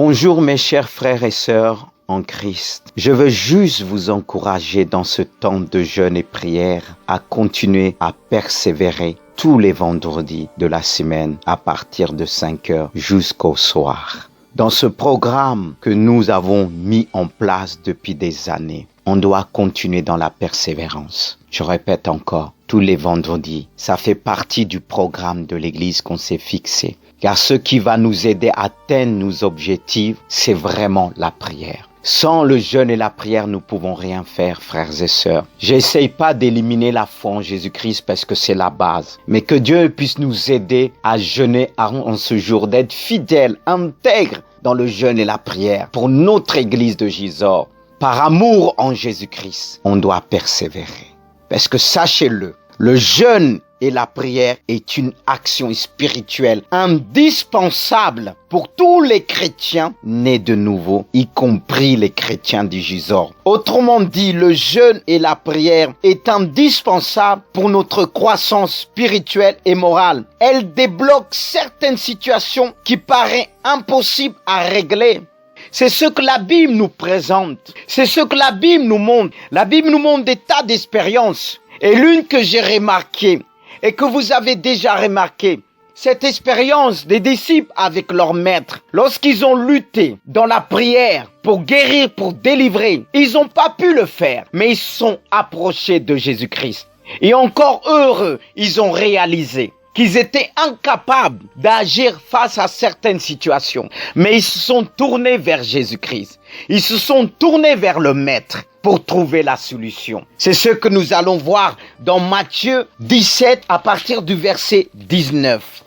Bonjour mes chers frères et sœurs en Christ. Je veux juste vous encourager dans ce temps de jeûne et prière à continuer à persévérer tous les vendredis de la semaine à partir de 5 heures jusqu'au soir. Dans ce programme que nous avons mis en place depuis des années, on doit continuer dans la persévérance. Je répète encore, tous les vendredis, ça fait partie du programme de l'Église qu'on s'est fixé. Car ce qui va nous aider à atteindre nos objectifs, c'est vraiment la prière. Sans le jeûne et la prière, nous pouvons rien faire, frères et sœurs. J'essaye pas d'éliminer la foi en Jésus-Christ parce que c'est la base. Mais que Dieu puisse nous aider à jeûner en ce jour, d'être fidèles, intègres dans le jeûne et la prière pour notre Église de Gisors. Par amour en Jésus-Christ, on doit persévérer. Parce que sachez-le, le jeûne et la prière est une action spirituelle indispensable pour tous les chrétiens nés de nouveau, y compris les chrétiens du Gisors. Autrement dit, le jeûne et la prière est indispensable pour notre croissance spirituelle et morale. Elle débloque certaines situations qui paraissent impossibles à régler. C'est ce que la Bible nous présente. C'est ce que la Bible nous montre. La Bible nous montre des tas d'expériences. Et l'une que j'ai remarquée, et que vous avez déjà remarqué, cette expérience des disciples avec leur maître, lorsqu'ils ont lutté dans la prière pour guérir, pour délivrer, ils n'ont pas pu le faire, mais ils se sont approchés de Jésus-Christ. Et encore heureux, ils ont réalisé qu'ils étaient incapables d'agir face à certaines situations. Mais ils se sont tournés vers Jésus-Christ. Ils se sont tournés vers le Maître pour trouver la solution. C'est ce que nous allons voir dans Matthieu 17 à partir du verset 19.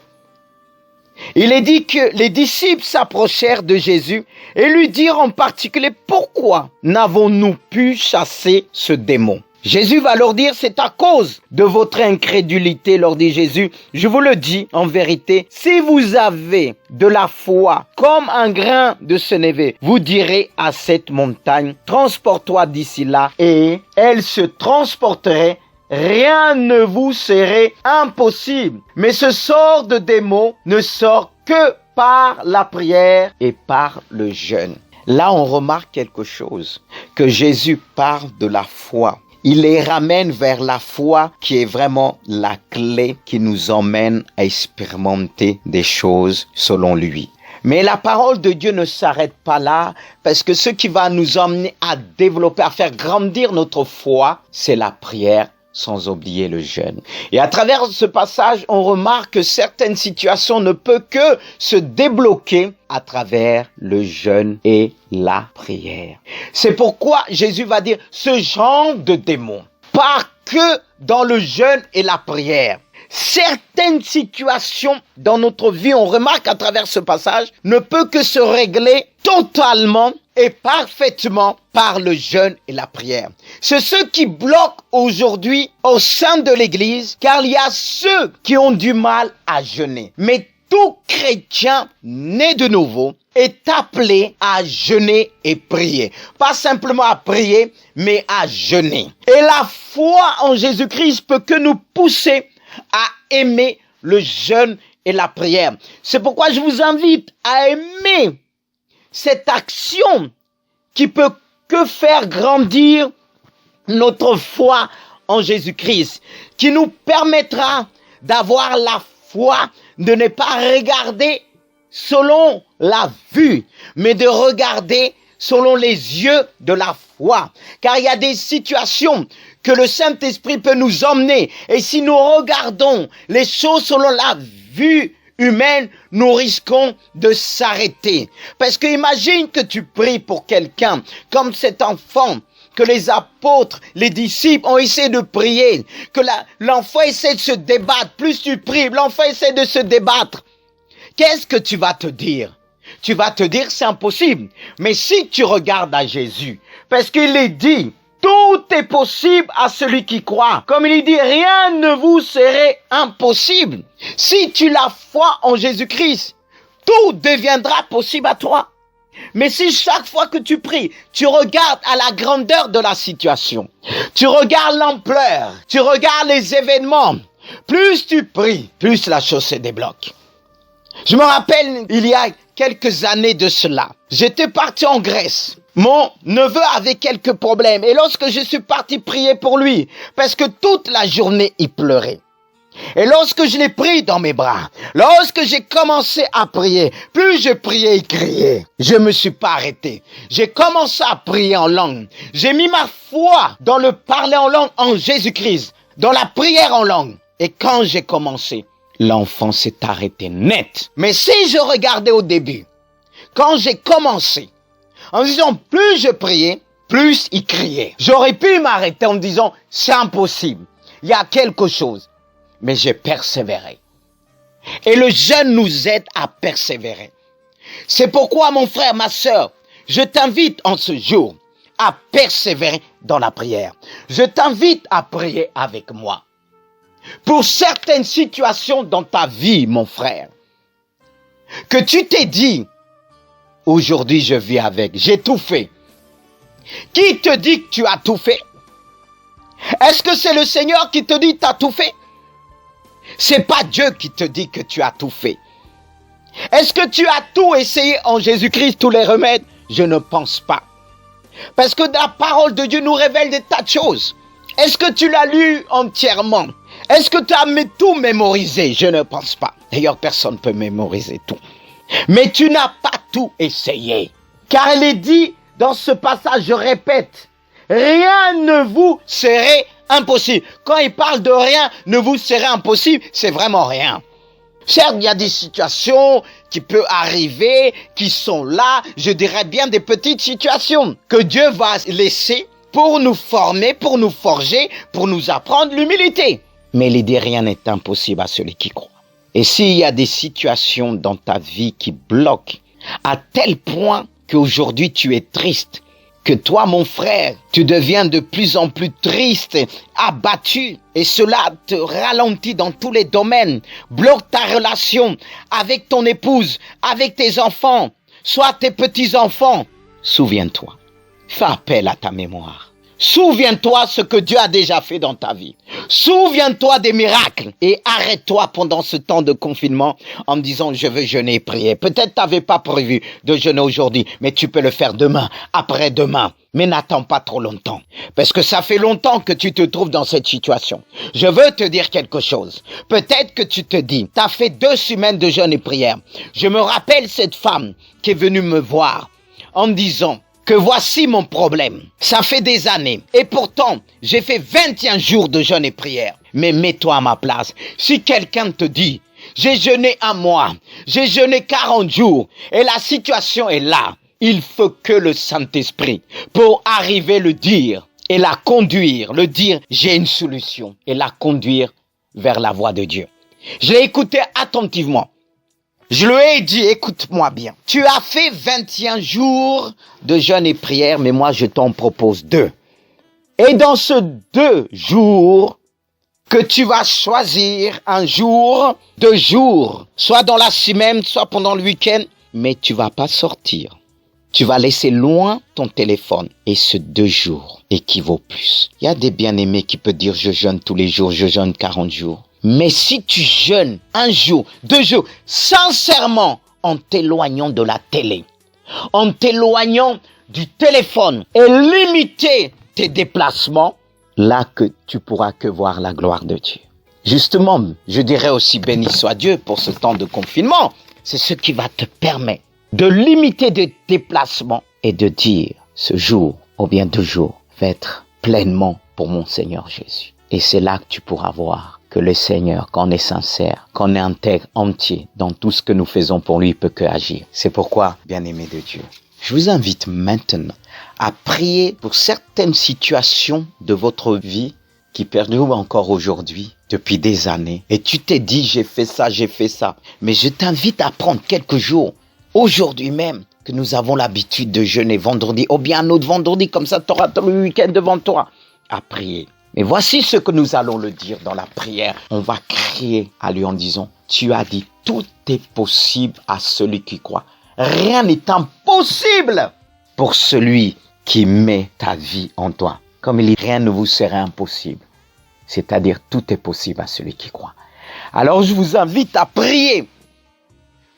Il est dit que les disciples s'approchèrent de Jésus et lui dirent en particulier: pourquoi n'avons-nous pu chasser ce démon? Jésus va leur dire: c'est à cause de votre incrédulité, leur dit Jésus. Je vous le dis en vérité, si vous avez de la foi comme un grain de sénévé, vous direz à cette montagne: transporte-toi d'ici là, et elle se transporterait. Rien ne vous serait impossible. Mais ce sort de démon ne sort que par la prière et par le jeûne. Là, on remarque quelque chose, que Jésus parle de la foi. Il les ramène vers la foi qui est vraiment la clé qui nous emmène à expérimenter des choses selon lui. Mais la parole de Dieu ne s'arrête pas là, parce que ce qui va nous emmener à développer, à faire grandir notre foi, c'est la prière, sans oublier le jeûne. Et à travers ce passage, on remarque que certaines situations ne peuvent que se débloquer à travers le jeûne et la prière. C'est pourquoi Jésus va dire ce genre de démon, pas que dans le jeûne et la prière. Certaines situations dans notre vie, on remarque à travers ce passage, ne peut que se régler totalement et parfaitement par le jeûne et la prière. C'est ce qui bloque aujourd'hui au sein de l'Église, car il y a ceux qui ont du mal à jeûner. Mais tout chrétien né de nouveau est appelé à jeûner et prier. Pas simplement à prier, mais à jeûner. Et la foi en Jésus-Christ peut que nous pousser à aimer le jeûne et la prière. C'est pourquoi je vous invite à aimer cette action qui peut que faire grandir notre foi en Jésus-Christ, qui nous permettra d'avoir la foi, de ne pas regarder selon la vue, mais de regarder selon les yeux de la foi. Car il y a des situations que le Saint-Esprit peut nous emmener. Et si nous regardons les choses selon la vue humaine, nous risquons de s'arrêter. Parce que imagine que tu pries pour quelqu'un, comme cet enfant, que les apôtres, les disciples ont essayé de prier, que l'enfant essaie de se débattre. Plus tu pries, l'enfant essaie de se débattre. Qu'est-ce que tu vas te dire? Tu vas te dire c'est impossible. Mais si tu regardes à Jésus, parce qu'il est dit, tout est possible à celui qui croit. Comme il dit, rien ne vous serait impossible. Si tu as foi en Jésus-Christ, tout deviendra possible à toi. Mais si chaque fois que tu pries, tu regardes à la grandeur de la situation, tu regardes l'ampleur, tu regardes les événements, plus tu pries, plus la chose se débloque. Je me rappelle, il y a quelques années de cela. J'étais parti en Grèce. Mon neveu avait quelques problèmes. Et lorsque je suis parti prier pour lui, parce que toute la journée, il pleurait. Et lorsque je l'ai pris dans mes bras, lorsque j'ai commencé à prier, plus je priais et criais, je me suis pas arrêté. J'ai commencé à prier en langue. J'ai mis ma foi dans le parler en langue en Jésus-Christ, dans la prière en langue. Et quand j'ai commencé, l'enfant s'est arrêté net. Mais si je regardais au début, quand j'ai commencé, en disant plus je priais, plus il criait. J'aurais pu m'arrêter en me disant c'est impossible, il y a quelque chose. Mais j'ai persévéré. Et le jeûne nous aide à persévérer. C'est pourquoi mon frère, ma sœur, je t'invite en ce jour à persévérer dans la prière. Je t'invite à prier avec moi. Pour certaines situations dans ta vie, mon frère, que tu t'es dit, aujourd'hui je vis avec, j'ai tout fait. Qui te dit que tu as tout fait? Est-ce que c'est le Seigneur qui te dit que tu as tout fait? C'est pas Dieu qui te dit que tu as tout fait. Est-ce que tu as tout essayé en Jésus-Christ, tous les remèdes? Je ne pense pas. Parce que la parole de Dieu nous révèle des tas de choses. Est-ce que tu l'as lu entièrement? Est-ce que tu as tout mémorisé? Je ne pense pas. D'ailleurs, personne ne peut mémoriser tout. Mais tu n'as pas tout essayé. Car il est dit dans ce passage, je répète, rien ne vous serait impossible. Quand il parle de rien ne vous serait impossible, c'est vraiment rien. Certes, il y a des situations qui peuvent arriver, qui sont là, je dirais bien des petites situations que Dieu va laisser pour nous former, pour nous forger, pour nous apprendre l'humilité. Mais il dit rien n'est impossible à celui qui croit. Et s'il y a des situations dans ta vie qui bloquent à tel point qu'aujourd'hui tu es triste, que toi, mon frère, tu deviens de plus en plus triste, abattu, et cela te ralentit dans tous les domaines, bloque ta relation avec ton épouse, avec tes enfants, soit tes petits-enfants. Souviens-toi, fais appel à ta mémoire. Souviens-toi ce que Dieu a déjà fait dans ta vie. Souviens-toi des miracles et arrête-toi pendant ce temps de confinement en me disant je veux jeûner et prier. Peut-être tu n'avais pas prévu de jeûner aujourd'hui, mais tu peux le faire demain, après-demain. Mais n'attends pas trop longtemps, parce que ça fait longtemps que tu te trouves dans cette situation. Je veux te dire quelque chose. Peut-être que tu te dis, tu as fait 2 semaines de jeûne et prière. Je me rappelle cette femme qui est venue me voir en me disant que voici mon problème. Ça fait des années. Et pourtant, j'ai fait 21 jours de jeûne et prière. Mais mets-toi à ma place. Si quelqu'un te dit, j'ai jeûné 1 mois, j'ai jeûné 40 jours, et la situation est là, il faut que le Saint-Esprit, pour arriver le dire, et la conduire, le dire, j'ai une solution, et la conduire vers la voie de Dieu. Je l'ai écouté attentivement. Je lui ai dit, écoute-moi bien. Tu as fait 21 jours de jeûne et prière, mais moi je t'en propose 2. Et dans ce 2 jours, que tu vas choisir un jour, 2 jours, soit dans la semaine, soit pendant le week-end, mais tu vas pas sortir. Tu vas laisser loin ton téléphone. Et ce 2 jours équivaut plus. Il y a des bien-aimés qui peuvent dire je jeûne tous les jours, je jeûne 40 jours. Mais si tu jeûnes 1 jour, 2 jours, sincèrement, en t'éloignant de la télé, en t'éloignant du téléphone et limiter tes déplacements, là que tu pourras que voir la gloire de Dieu. Justement, je dirais aussi béni soit Dieu pour ce temps de confinement. C'est ce qui va te permettre de limiter tes déplacements et de dire ce jour ou bien 2 jours va être pleinement pour mon Seigneur Jésus. Et c'est là que tu pourras voir que le Seigneur, quand on est sincère, quand on est intègre, entier dans tout ce que nous faisons pour lui, peut que agir. C'est pourquoi, bien-aimé de Dieu, je vous invite maintenant à prier pour certaines situations de votre vie qui perdurent encore aujourd'hui, depuis des années. Et tu t'es dit, j'ai fait ça. Mais je t'invite à prendre quelques jours, aujourd'hui même, que nous avons l'habitude de jeûner vendredi, ou bien un autre vendredi, comme ça tu auras tout le week-end devant toi, à prier. Mais voici ce que nous allons le dire dans la prière. On va crier à lui en disant, tu as dit, tout est possible à celui qui croit. Rien n'est impossible pour celui qui met ta vie en toi. Comme il dit, rien ne vous serait impossible. C'est-à-dire, tout est possible à celui qui croit. Alors, je vous invite à prier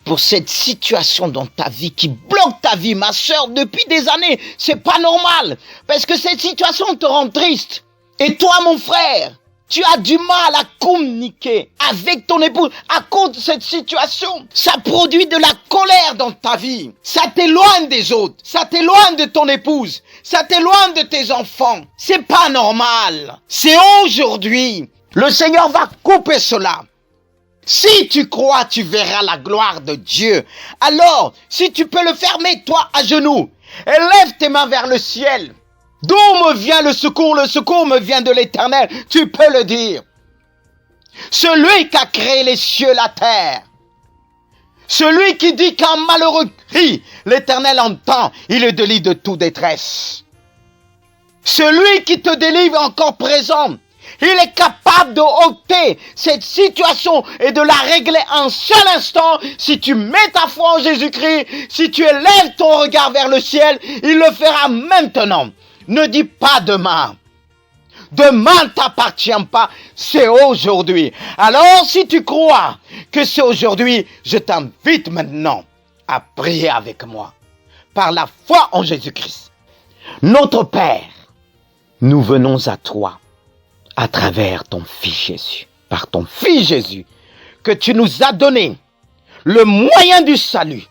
pour cette situation dans ta vie qui bloque ta vie, ma sœur, depuis des années. C'est pas normal, parce que cette situation te rend triste. Et toi, mon frère, tu as du mal à communiquer avec ton épouse à cause de cette situation. Ça produit de la colère dans ta vie. Ça t'éloigne des autres. Ça t'éloigne de ton épouse. Ça t'éloigne de tes enfants. C'est pas normal. C'est aujourd'hui. Le Seigneur va couper cela. Si tu crois, tu verras la gloire de Dieu. Alors, si tu peux le faire, mets-toi à genoux et lève tes mains vers le ciel. D'où me vient le secours? Le secours me vient de l'Éternel. Tu peux le dire. Celui qui a créé les cieux, la terre. Celui qui dit qu'un malheureux crie, l'Éternel entend, il le délivre de toute détresse. Celui qui te délivre encore présent, il est capable de ôter cette situation et de la régler en seul instant. Si tu mets ta foi en Jésus-Christ, si tu élèves ton regard vers le ciel, il le fera maintenant. Ne dis pas demain. Demain ne t'appartient pas, c'est aujourd'hui. Alors si tu crois que c'est aujourd'hui, je t'invite maintenant à prier avec moi. Par la foi en Jésus-Christ. Notre Père, nous venons à toi. À travers ton Fils Jésus, par ton Fils Jésus, que tu nous as donné, le moyen du salut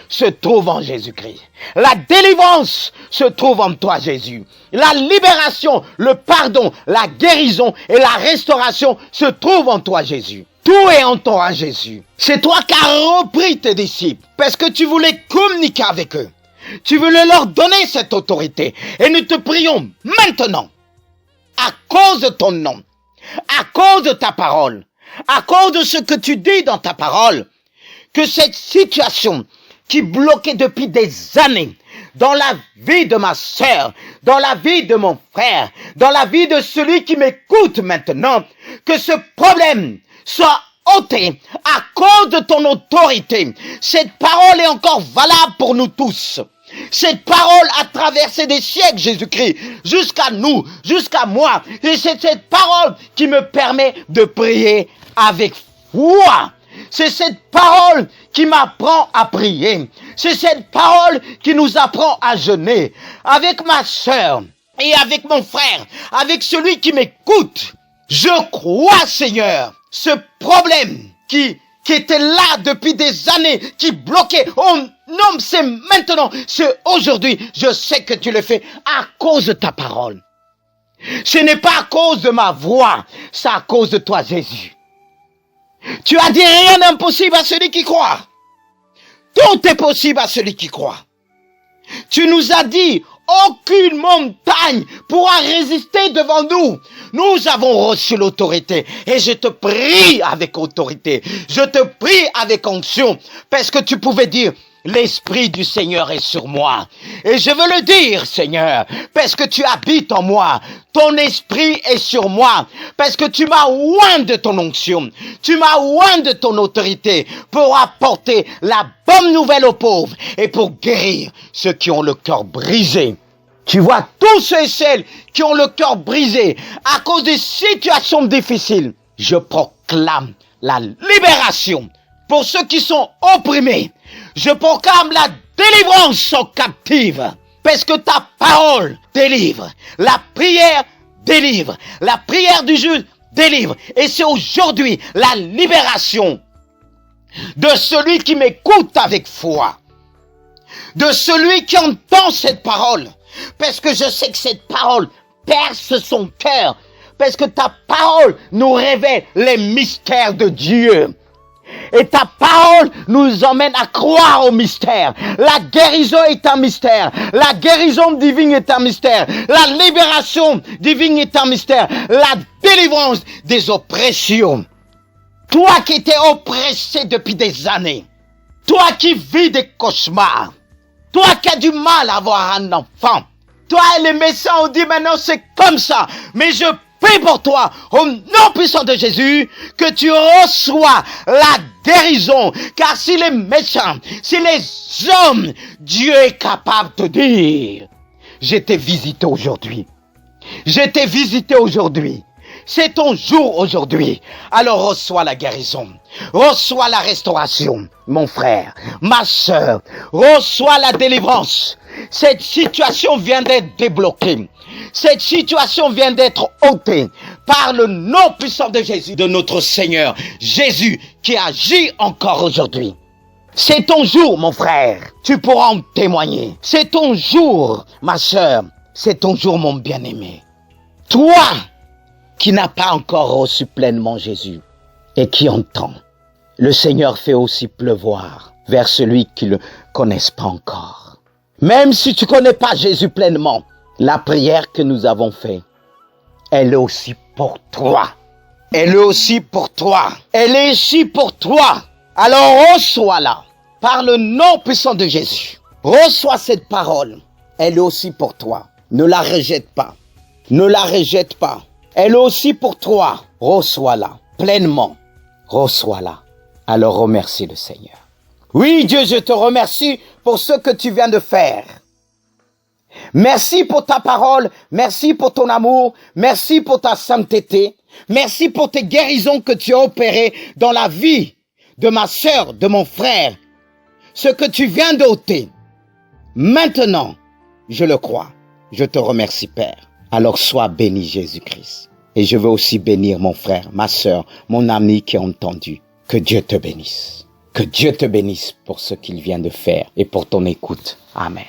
se trouve en Jésus-Christ. La délivrance se trouve en toi, Jésus. La libération, le pardon, la guérison et la restauration se trouvent en toi, Jésus. Tout est en toi, Jésus. C'est toi qui as repris tes disciples parce que tu voulais communiquer avec eux. Tu voulais leur donner cette autorité. Et nous te prions maintenant, à cause de ton nom, à cause de ta parole, à cause de ce que tu dis dans ta parole, que cette situation qui bloquait depuis des années dans la vie de ma sœur, dans la vie de mon frère, dans la vie de celui qui m'écoute maintenant, que ce problème soit ôté à cause de ton autorité. Cette parole est encore valable pour nous tous. Cette parole a traversé des siècles, Jésus-Christ, jusqu'à nous, jusqu'à moi. Et c'est cette parole qui me permet de prier avec foi. C'est cette parole qui m'apprend à prier. C'est cette parole qui nous apprend à jeûner. Avec ma sœur et avec mon frère, avec celui qui m'écoute, je crois, Seigneur, ce problème qui était là depuis des années, qui bloquait. Oh non, c'est maintenant, c'est aujourd'hui. Je sais que tu le fais à cause de ta parole. Ce n'est pas à cause de ma voix, c'est à cause de toi, Jésus. Tu as dit rien d'impossible à celui qui croit. Tout est possible à celui qui croit. Tu nous as dit, aucune montagne pourra résister devant nous. Nous avons reçu l'autorité et je te prie avec autorité. Je te prie avec onction parce que tu pouvais dire, l'Esprit du Seigneur est sur moi. Et je veux le dire, Seigneur, parce que tu habites en moi. Ton Esprit est sur moi. Parce que tu m'as oint de ton onction. Tu m'as oint de ton autorité pour apporter la bonne nouvelle aux pauvres et pour guérir ceux qui ont le cœur brisé. Tu vois tous ceux et celles qui ont le cœur brisé à cause des situations difficiles. Je proclame la libération pour ceux qui sont opprimés. Je proclame la délivrance aux captives. Parce que ta parole délivre. La prière délivre. La prière du juste délivre. Et c'est aujourd'hui la libération de celui qui m'écoute avec foi. De celui qui entend cette parole. Parce que je sais que cette parole perce son cœur. Parce que ta parole nous révèle les mystères de Dieu. Et ta parole nous emmène à croire au mystère. La guérison est un mystère. La guérison divine est un mystère. La libération divine est un mystère. La délivrance des oppressions. Toi qui étais oppressé depuis des années. Toi qui vis des cauchemars. Toi qui as du mal à avoir un enfant. Toi et les médecins ont dit maintenant c'est comme ça. Mais je prie pour toi, au nom puissant de Jésus, que tu reçois la guérison. Car si les médecins, si les hommes, Dieu est capable de dire, je t'ai visité aujourd'hui. Je t'ai visité aujourd'hui. C'est ton jour aujourd'hui. Alors reçois la guérison. Reçois la restauration, mon frère, ma sœur. Reçois la délivrance. Cette situation vient d'être débloquée. Cette situation vient d'être ôtée par le nom puissant de Jésus, de notre Seigneur Jésus, qui agit encore aujourd'hui. C'est ton jour, mon frère. Tu pourras en témoigner. C'est ton jour, ma sœur. C'est ton jour, mon bien-aimé. Toi qui n'as pas encore reçu pleinement Jésus et qui entend, le Seigneur fait aussi pleuvoir vers celui qui ne le connaisse pas encore. Même si tu ne connais pas Jésus pleinement, la prière que nous avons faite, elle est aussi pour toi. Elle est aussi pour toi. Elle est ici pour toi. Alors reçois-la par le nom puissant de Jésus. Reçois cette parole. Elle est aussi pour toi. Ne la rejette pas. Ne la rejette pas. Elle est aussi pour toi. Reçois-la pleinement. Reçois-la. Alors remercie le Seigneur. Oui, Dieu, je te remercie pour ce que tu viens de faire. Merci pour ta parole. Merci pour ton amour. Merci pour ta sainteté. Merci pour tes guérisons que tu as opérées dans la vie de ma sœur, de mon frère. Ce que tu viens d'ôter. Maintenant, je le crois. Je te remercie, Père. Alors sois béni, Jésus-Christ. Et je veux aussi bénir mon frère, ma sœur, mon ami qui a entendu. Que Dieu te bénisse. Que Dieu te bénisse pour ce qu'il vient de faire et pour ton écoute. Amen.